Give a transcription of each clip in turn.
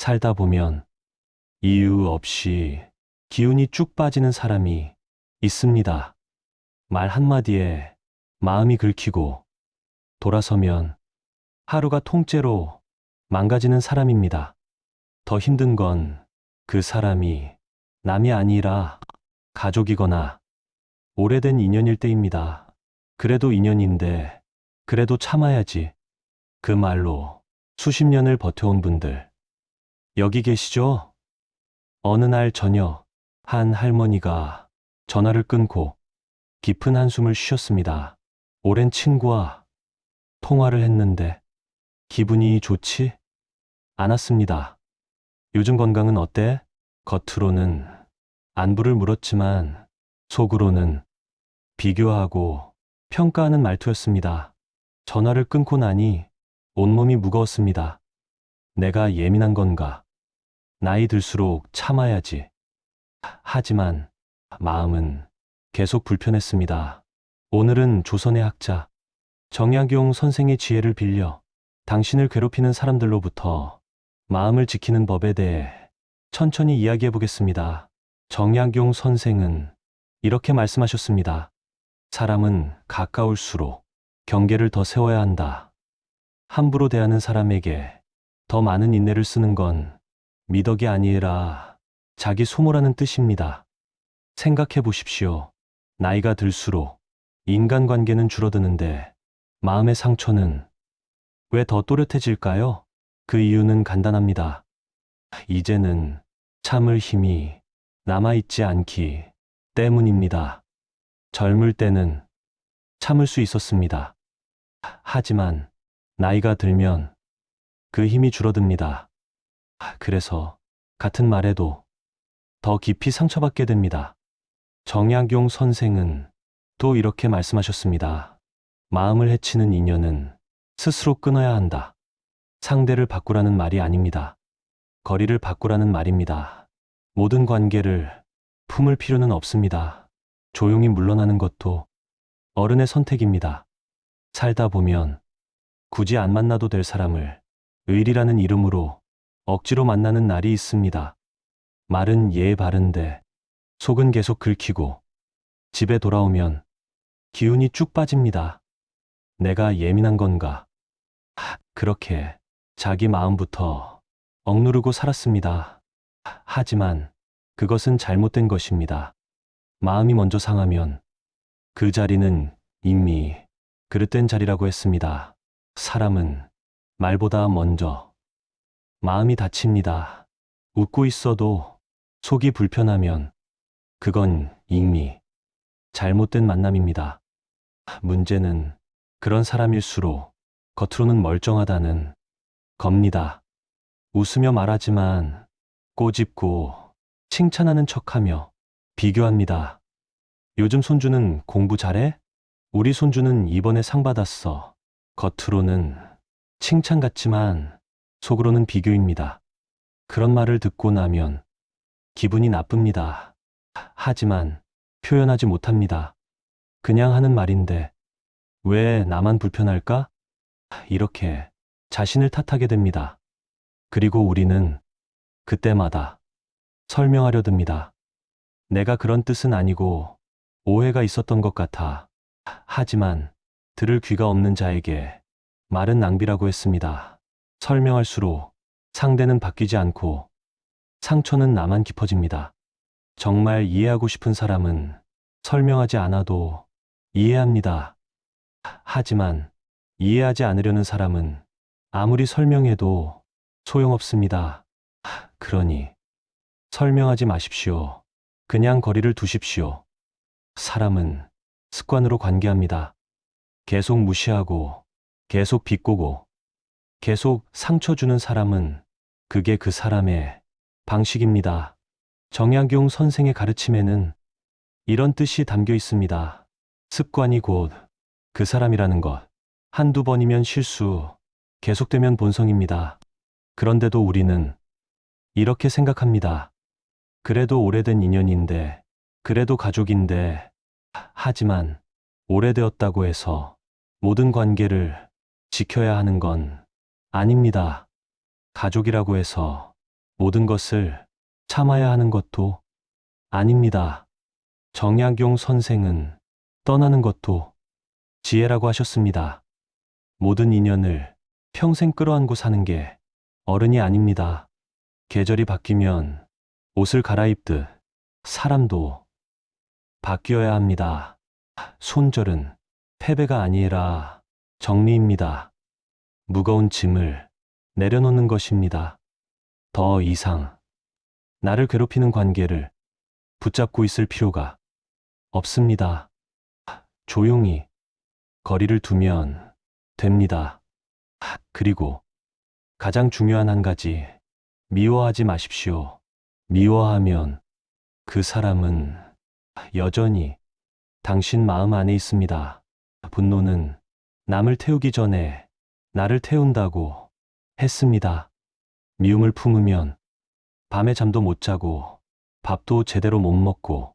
살다 보면 이유 없이 기운이 쭉 빠지는 사람이 있습니다. 말 한마디에 마음이 긁히고 돌아서면 하루가 통째로 망가지는 사람입니다. 더 힘든 건 그 사람이 남이 아니라 가족이거나 오래된 인연일 때입니다. 그래도 인연인데 그래도 참아야지. 그 말로 수십 년을 버텨온 분들 여기 계시죠? 어느 날 저녁 한 할머니가 전화를 끊고 깊은 한숨을 쉬셨습니다. 오랜 친구와 통화를 했는데 기분이 좋지 않았습니다. 요즘 건강은 어때? 겉으로는 안부를 물었지만 속으로는 비교하고 평가하는 말투였습니다. 전화를 끊고 나니 온몸이 무거웠습니다. 내가 예민한 건가? 나이 들수록 참아야지. 하지만 마음은 계속 불편했습니다. 오늘은 조선의 학자 정약용 선생의 지혜를 빌려 당신을 괴롭히는 사람들로부터 마음을 지키는 법에 대해 천천히 이야기해 보겠습니다. 정약용 선생은 이렇게 말씀하셨습니다. 사람은 가까울수록 경계를 더 세워야 한다. 함부로 대하는 사람에게 더 많은 인내를 쓰는 건 미덕이 아니라 자기 소모라는 뜻입니다. 생각해 보십시오. 나이가 들수록 인간관계는 줄어드는데 마음의 상처는 왜 더 또렷해질까요? 그 이유는 간단합니다. 이제는 참을 힘이 남아있지 않기 때문입니다. 젊을 때는 참을 수 있었습니다. 하지만 나이가 들면 그 힘이 줄어듭니다. 그래서 같은 말에도 더 깊이 상처받게 됩니다. 정약용 선생은 또 이렇게 말씀하셨습니다. 마음을 해치는 인연은 스스로 끊어야 한다. 상대를 바꾸라는 말이 아닙니다. 거리를 바꾸라는 말입니다. 모든 관계를 품을 필요는 없습니다. 조용히 물러나는 것도 어른의 선택입니다. 살다 보면 굳이 안 만나도 될 사람을 의리라는 이름으로 억지로 만나는 날이 있습니다. 말은 예에 바른데 속은 계속 긁히고 집에 돌아오면 기운이 쭉 빠집니다. 내가 예민한 건가? 그렇게 자기 마음부터 억누르고 살았습니다. 하지만 그것은 잘못된 것입니다. 마음이 먼저 상하면 그 자리는 이미 그릇된 자리라고 했습니다. 사람은 말보다 먼저 마음이 다칩니다. 웃고 있어도 속이 불편하면 그건 이미 잘못된 만남입니다. 문제는 그런 사람일수록 겉으로는 멀쩡하다는 겁니다. 웃으며 말하지만 꼬집고 칭찬하는 척하며 비교합니다. 요즘 손주는 공부 잘해? 우리 손주는 이번에 상 받았어. 겉으로는 칭찬 같지만 속으로는 비교입니다. 그런 말을 듣고 나면 기분이 나쁩니다. 하지만 표현하지 못합니다. 그냥 하는 말인데 왜 나만 불편할까? 이렇게 자신을 탓하게 됩니다. 그리고 우리는 그때마다 설명하려 듭니다. 내가 그런 뜻은 아니고 오해가 있었던 것 같아. 하지만 들을 귀가 없는 자에게 말은 낭비라고 했습니다. 설명할수록 상대는 바뀌지 않고 상처는 나만 깊어집니다. 정말 이해하고 싶은 사람은 설명하지 않아도 이해합니다. 하지만 이해하지 않으려는 사람은 아무리 설명해도 소용없습니다. 그러니 설명하지 마십시오. 그냥 거리를 두십시오. 사람은 습관으로 관계합니다. 계속 무시하고, 계속 비꼬고, 계속 상처 주는 사람은 그게 그 사람의 방식입니다. 정약용 선생의 가르침에는 이런 뜻이 담겨 있습니다. 습관이 곧 그 사람이라는 것. 한두 번이면 실수, 계속되면 본성입니다. 그런데도 우리는 이렇게 생각합니다. 그래도 오래된 인연인데, 그래도 가족인데, 하지만 오래되었다고 해서 모든 관계를 지켜야 하는 건 아닙니다. 가족이라고 해서 모든 것을 참아야 하는 것도 아닙니다. 정약용 선생은 떠나는 것도 지혜라고 하셨습니다. 모든 인연을 평생 끌어안고 사는 게 어른이 아닙니다. 계절이 바뀌면 옷을 갈아입듯 사람도 바뀌어야 합니다. 손절은 패배가 아니라 정리입니다. 무거운 짐을 내려놓는 것입니다. 더 이상 나를 괴롭히는 관계를 붙잡고 있을 필요가 없습니다. 조용히 거리를 두면 됩니다. 그리고 가장 중요한 한 가지, 미워하지 마십시오. 미워하면 그 사람은 여전히 당신 마음 안에 있습니다. 분노는 남을 태우기 전에 나를 태운다고 했습니다. 미움을 품으면 밤에 잠도 못 자고 밥도 제대로 못 먹고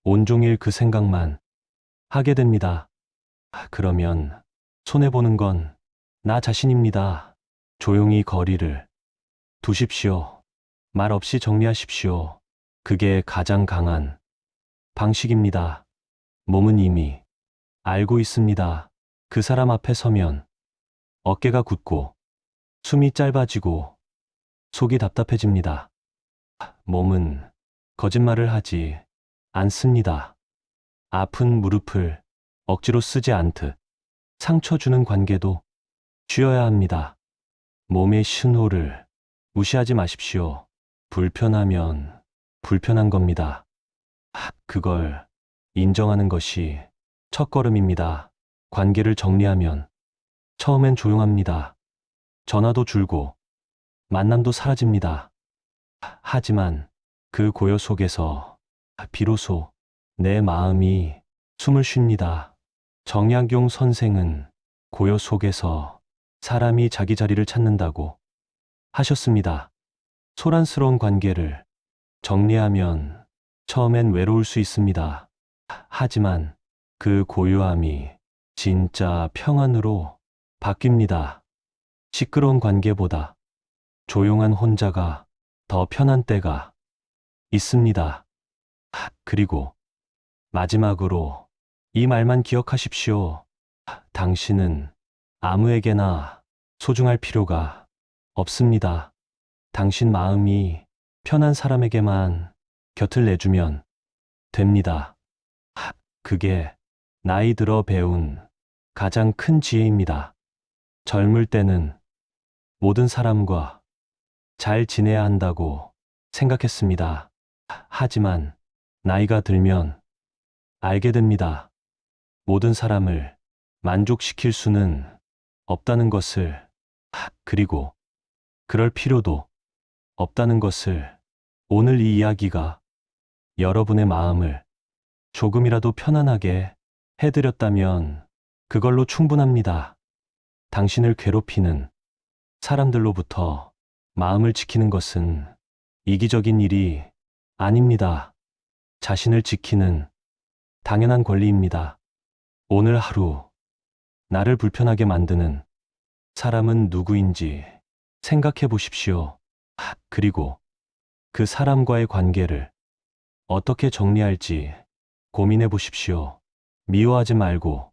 온종일 그 생각만 하게 됩니다. 그러면 손해보는 건 나 자신입니다. 조용히 거리를 두십시오. 말 없이 정리하십시오. 그게 가장 강한 방식입니다. 몸은 이미 알고 있습니다. 그 사람 앞에 서면 어깨가 굳고 숨이 짧아지고 속이 답답해집니다. 몸은 거짓말을 하지 않습니다. 아픈 무릎을 억지로 쓰지 않듯 상처 주는 관계도 쉬어야 합니다. 몸의 신호를 무시하지 마십시오. 불편하면 불편한 겁니다. 그걸 인정하는 것이 첫걸음입니다. 관계를 정리하면 처음엔 조용합니다. 전화도 줄고 만남도 사라집니다. 하지만 그 고요 속에서 비로소 내 마음이 숨을 쉽니다. 정약용 선생은 고요 속에서 사람이 자기 자리를 찾는다고 하셨습니다. 소란스러운 관계를 정리하면 처음엔 외로울 수 있습니다. 하지만 그 고요함이 진짜 평안으로 바뀝니다. 시끄러운 관계보다 조용한 혼자가 더 편한 때가 있습니다. 그리고 마지막으로 이 말만 기억하십시오. 당신은 아무에게나 소중할 필요가 없습니다. 당신 마음이 편한 사람에게만 곁을 내주면 됩니다. 그게 나이 들어 배운 가장 큰 지혜입니다. 젊을 때는 모든 사람과 잘 지내야 한다고 생각했습니다. 하지만 나이가 들면 알게 됩니다. 모든 사람을 만족시킬 수는 없다는 것을, 그리고 그럴 필요도 없다는 것을. 오늘 이 이야기가 여러분의 마음을 조금이라도 편안하게 해드렸다면 그걸로 충분합니다. 당신을 괴롭히는 사람들로부터 마음을 지키는 것은 이기적인 일이 아닙니다. 자신을 지키는 당연한 권리입니다. 오늘 하루 나를 불편하게 만드는 사람은 누구인지 생각해 보십시오. 그리고 그 사람과의 관계를 어떻게 정리할지 고민해 보십시오. 미워하지 말고,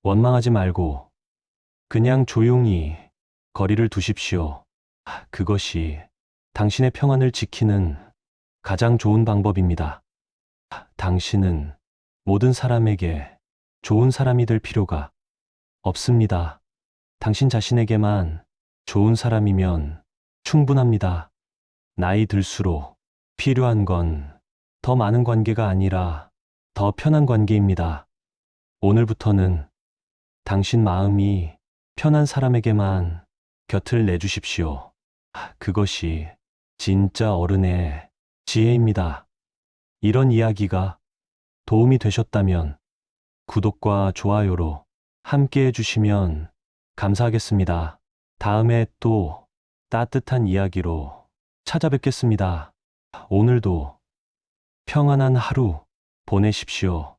원망하지 말고, 그냥 조용히 거리를 두십시오. 그것이 당신의 평안을 지키는 가장 좋은 방법입니다. 당신은 모든 사람에게 좋은 사람이 될 필요가 없습니다. 당신 자신에게만 좋은 사람이면 충분합니다. 나이 들수록 필요한 건 더 많은 관계가 아니라 더 편한 관계입니다. 오늘부터는 당신 마음이 편한 사람에게만 곁을 내주십시오. 그것이 진짜 어른의 지혜입니다. 이런 이야기가 도움이 되셨다면 구독과 좋아요로 함께 해주시면 감사하겠습니다. 다음에 또 따뜻한 이야기로 찾아뵙겠습니다. 오늘도 평안한 하루 보내십시오.